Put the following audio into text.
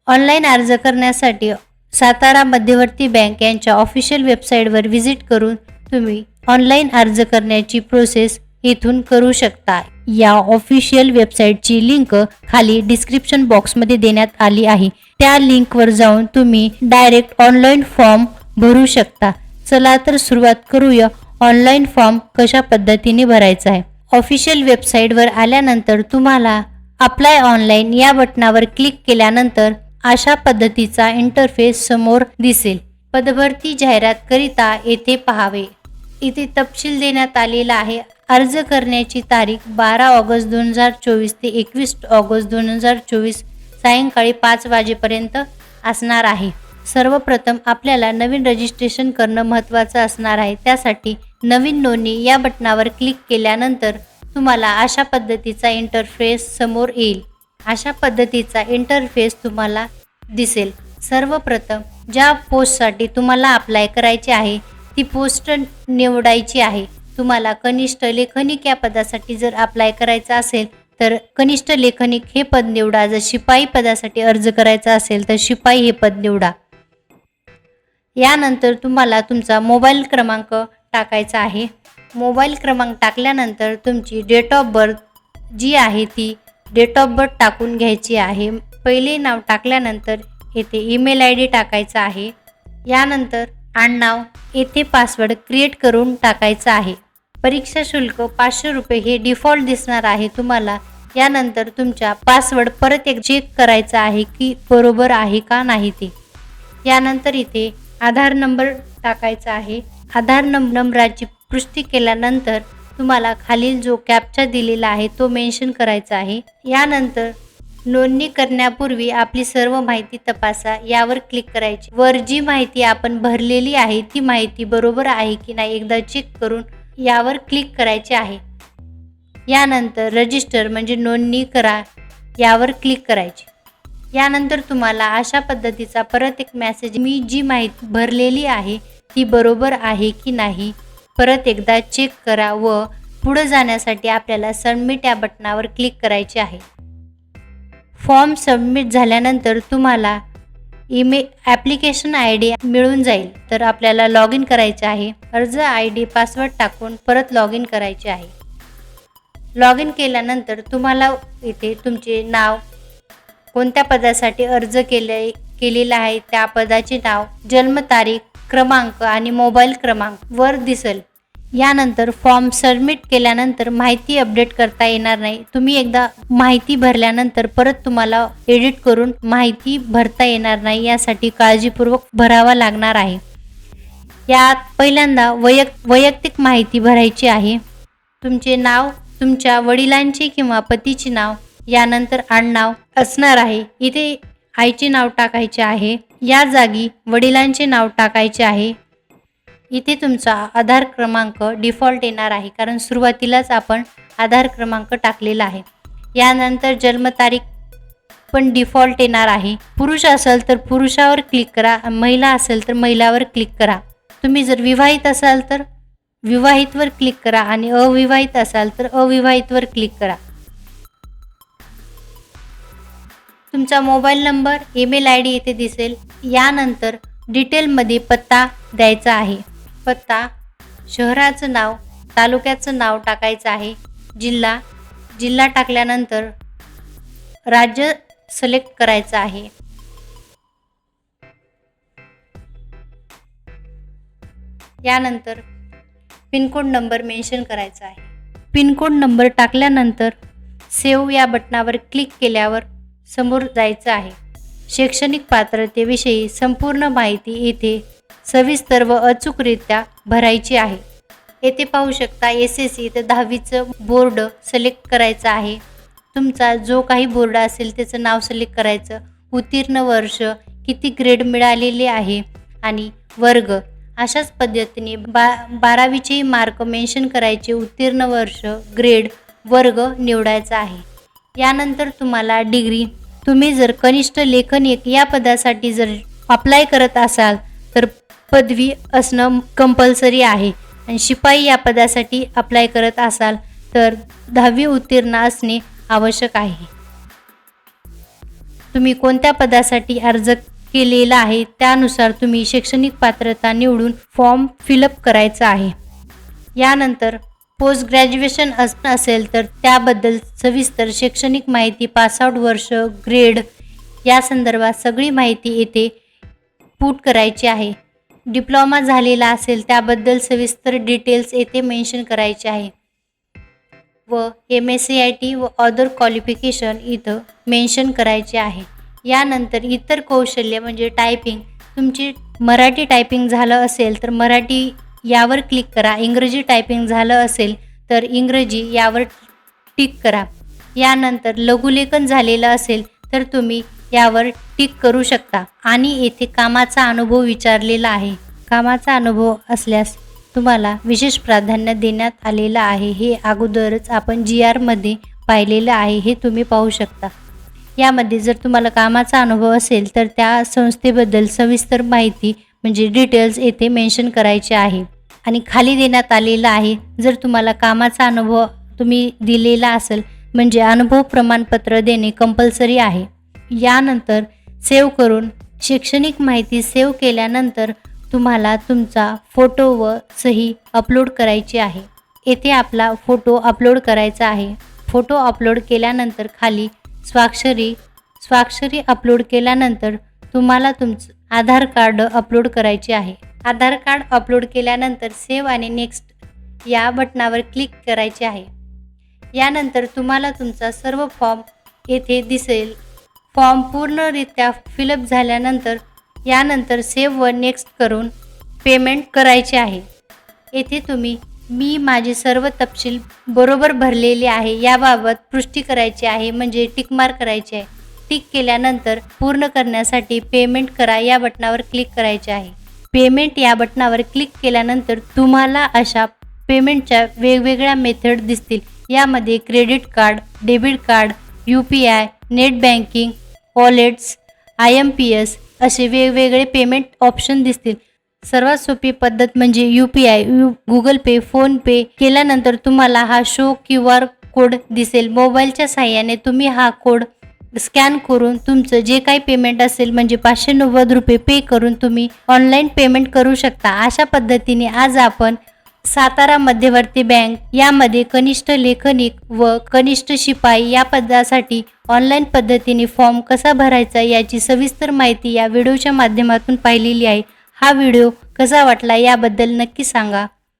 Online अर्ज करण्यासाठी सातारा मध्यवर्ती बँक यांच्या ऑफिशियल वेबसाईटवर व्हिजिट करून तुम्ही ऑनलाईन अर्ज करण्याची प्रोसेस इथून करू शकता। या ऑफिशियल वेबसाईटची लिंक खाली डिस्क्रिप्शन बॉक्समध्ये देण्यात आली आहे। त्या लिंकवर जाऊन तुम्ही डायरेक्ट ऑनलाईन फॉर्म भरू शकता। चला तर सुरुवात करूया ऑनलाईन फॉर्म कशा पद्धतीने भरायचा आहे। ऑफिशियल वेबसाईटवर आल्यानंतर तुम्हाला अप्लाय ऑनलाईन या बटनावर क्लिक केल्यानंतर अशा पद्धतीचा इंटरफेस समोर दिसेल। पदभरती जाहिरात करिता येथे पाहावे। इथे तपशील देण्यात आलेला आहे। अर्ज करण्याची तारीख 12 ऑगस्ट 2024 ते 21 ऑगस्ट 2024 सायंकाळी 5 वाजेपर्यंत असणार आहे। सर्वप्रथम आपल्याला नवीन रजिस्ट्रेशन करणं महत्त्वाचं असणार आहे। त्यासाठी नवीन नोंदणी या बटनावर क्लिक केल्यानंतर तुम्हाला अशा पद्धतीचा इंटरफेस समोर येईल। अशा पद्धतीचा इंटरफेस तुम्हाला दिसेल। सर्वप्रथम ज्या पोस्टसाठी तुम्हाला अप्लाय करायचे आहे ती पोस्ट निवडायची आहे। तुम्हाला कनिष्ठ लेखनिक या पदासाठी जर अप्लाय करायचा असेल तर कनिष्ठ लेखनिक हे पद निवडा। जर शिपाई पदासाठी अर्ज करायचा असेल तर शिपाई हे पद निवडा। यानंतर तुम्हाला तुमचा मोबाईल क्रमांक टाकायचा आहे। मोबाईल क्रमांक टाकल्यानंतर तुमची डेट ऑफ बर्थ जी आहे ती डेट ऑफ बर्थ टाकून घ्यायची आहे। पहिले नाव टाकल्यानंतर येथे ईमेल आय डी टाकायचा आहे। यानंतर आडनाव येथे पासवर्ड क्रिएट करून टाकायचा आहे। परीक्षा शुल्क 500 रुपये हे डिफॉल्ट दिसणार आहे तुम्हाला। यानंतर तुमचा पासवर्ड परत एक चेक करायचा आहे की बरोबर आहे का नाही ते। यानंतर इथे आधार नंबर टाकायचा आहे। आधार नंबराची पुष्टी केल्यानंतर तुम्हाला खालील जो कॅप्चा दिलेला आहे तो मेन्शन करायचा आहे। यानंतर नोंदणी करण्यापूर्वी आपली सर्व माहिती तपासा यावर क्लिक करायची। वर जी माहिती आपण भरलेली आहे ती माहिती बरोबर आहे की नाही एकदा चेक करून यावर क्लिक करायचे आहे। यानंतर रजिस्टर म्हणजे नोंदणी करा यावर क्लिक करायचे। यानंतर तुम्हाला अशा पद्धतीचा परत एक मेसेज मी जी माहिती भरलेली आहे ती बरोबर आहे की नाही परत एकदा चेक करा व पुढे जाण्यासाठी आपल्याला सबमिट या बटनावर क्लिक करायचे आहे। फॉर्म सबमिट झाल्यानंतर तुम्हाला ॲप्लिकेशन ID मिळून जाईल। तर आपल्याला लॉग इन करायचे आहे। अर्ज ID पासवर्ड टाकून परत लॉग इन करायचे आहे। लॉग इन केल्यानंतर तुम्हाला इथे तुमचे नाव, कोणत्या पदासाठी अर्ज केलेला आहे त्या पदाचे नाव, जन्मतारीख, क्रमांक आणि मोबाईल क्रमांक वर दिसेल। यानंतर फॉर्म सबमिट केल्यानंतर माहिती अपडेट करता येणार नाही। तुम्ही एकदा माहिती भरल्यानंतर परत तुम्हाला एडिट करून माहिती भरता येणार नाही। यासाठी काळजीपूर्वक भरावा लागणार आहे। यात पहिल्यांदा वैयक्तिक माहिती भरायची आहे। तुमचे नाव, तुमच्या वडिलांचे किंवा पतीचे नाव, यानंतर आडनाव असणार आहे। इथे आईचे नाव टाकायचे आहे। या जागी वडिलांचे नाव टाकायचे आहे। इथे तुमचा आधार क्रमांक डिफॉल्ट येणार आहे कारण सुरुवातीलाच आपण आधार क्रमांक टाकलेला आहे। यानंतर जन्मतारीख पण डिफॉल्ट येणार आहे। पुरुष असेल तर पुरुषावर क्लिक करा, महिला असेल तर महिलावर क्लिक करा। तुम्ही जर विवाहित असाल तर विवाहितवर क्लिक करा आणि अविवाहित असाल तर अविवाहितवर क्लिक करा। तुमचा मोबाईल नंबर, ईमेल ID येथे दिसेल। यानंतर डिटेलमध्ये पत्ता द्यायचा आहे। पत्ता, शहराचं नाव, तालुक्याचं नाव टाकायचं आहे। जिल्हा टाकल्यानंतर राज्य सिलेक्ट करायचं आहे। यानंतर पिनकोड नंबर मेन्शन करायचा आहे। पिनकोड नंबर टाकल्यानंतर सेव्ह या बटनावर क्लिक केल्यावर समोर जायचं आहे। शैक्षणिक पात्रतेविषयी संपूर्ण माहिती इथे सविस्तर व अचूकरित्या भरायची आहे। येथे पाहू शकता SSC तर 10वीचं बोर्ड सिलेक्ट करायचं आहे। तुमचा जो काही बोर्ड असेल त्याचं नाव सिलेक्ट करायचं, उत्तीर्ण वर्ष, किती ग्रेड मिळालेले आहे आणि वर्ग। अशाच पद्धतीने 12वीचे मार्क मेन्शन करायचे, उत्तीर्ण वर्ष, ग्रेड, वर्ग निवडायचा आहे। यानंतर तुम्हाला डिग्री, तुम्ही जर कनिष्ठ लेखनिक या पदासाठी जर अप्लाय करत असाल तर पदवी असणं कंपल्सरी आहे आणि शिपाई या पदासाठी अप्लाय करत असाल तर 10वी उत्तीर्ण असणे आवश्यक आहे। तुम्ही कोणत्या पदासाठी अर्ज केलेला आहे त्यानुसार तुम्ही शैक्षणिक पात्रता निवडून फॉर्म फिलअप करायचा आहे. यानंतर पोस्ट ग्रॅज्युएशन असेल तर त्याबद्दल सविस्तर शैक्षणिक माहिती, पासआउट वर्ष, ग्रेड या संदर्भात सगळी माहिती येथे पुट करायची आहे. डिप्लोमा झालेला असेल त्याबद्दल सविस्तर डिटेल्स येथे मेन्शन करायचे आहे व MSCIT व अदर क्वालिफिकेशन इथं मेन्शन करायचे आहे. यानंतर इतर कौशल्य म्हणजे टायपिंग, तुमची मराठी टायपिंग झालं असेल तर मराठी यावर क्लिक करा. इंग्रजी टायपिंग झालं असेल तर इंग्रजी यावर टिक करा. यानंतर लघुलेखन झालेलं असेल तर तुम्ही यावर टिक करू शकता. आणि येथे कामाचा अनुभव विचारलेला आहे. कामाचा अनुभव असल्यास तुम्हाला विशेष प्राधान्य देण्यात आलेलं आहे. हे अगोदरच आपण GR मध्ये पाहिलेलं आहे, हे तुम्ही पाहू शकता. यामध्ये जर तुम्हाला कामाचा अनुभव असेल तर त्या संस्थेबद्दल सविस्तर माहिती म्हणजे डिटेल्स येथे मेन्शन करायचे आहे. आणि खाली देण्यात आलेलं आहे, जर तुम्हाला कामाचा अनुभव तुम्ही दिलेला असेल म्हणजे अनुभव प्रमाणपत्र देणे कंपल्सरी आहे. यानंतर सेव्ह करून शैक्षणिक माहिती सेव्ह केल्यानंतर तुम्हाला तुमचा फोटो व सही अपलोड करायची आहे. येथे आपला फोटो अपलोड करायचा आहे. फोटो अपलोड केल्यानंतर खाली स्वाक्षरी अपलोड केल्यानंतर तुम्हाला तुमचं आधार कार्ड अपलोड करायचे आहे. आधार कार्ड अपलोड केल्यानंतर सेव्ह आणि नेक्स्ट या बटनावर क्लिक करायचे आहे. यानंतर तुम्हाला तुमचा सर्व फॉर्म येथे दिसेल. फॉर्म पूर्णरित्या फिलअप झाल्यानंतर यानंतर सेव्ह व नेक्स्ट करून पेमेंट करायचे आहे. येथे तुम्ही मी माझे सर्व तपशील बरोबर भरलेले आहे याबाबत पुष्टी करायची आहे म्हणजे टिक मार्क करायचे आहे. टिक केल्यानंतर पूर्ण करण्यासाठी पेमेंट करा या बटनावर क्लिक करायचे आहे. पेमेंट या बटनावर क्लिक केल्यानंतर तुम्हाला अशा पेमेंटच्या वेगवेगळ्या मेथड दिसतील. यामध्ये credit card, debit card, UPI, net banking, wallets, IMPS असे वेगवेगळे पेमेंट ऑप्शन दिसतील. सर्वात सोपी पद्धत म्हणजे UPI, गुगल पे, फोनपे केल्यानंतर तुम्हाला हा शो QR कोड दिसेल. मोबाईलच्या साहाय्याने तुम्ही हा कोड स्कॅन करून तुमचं जे काही पेमेंट असेल म्हणजे 590 रुपये पे करून तुम्ही ऑनलाईन पेमेंट करू शकता. अशा पद्धतीने आज आपण सातारा मध्यवर्ती बँक यामध्ये कनिष्ठ लेखनिक व कनिष्ठ शिपाई या पदासाठी ऑनलाईन पद्धतीने फॉर्म कसा भरायचा याची सविस्तर माहिती या व्हिडिओच्या माध्यमातून पाहिलेली आहे. हा व्हिडिओ कसा वाटला याबद्दल नक्की सांगा.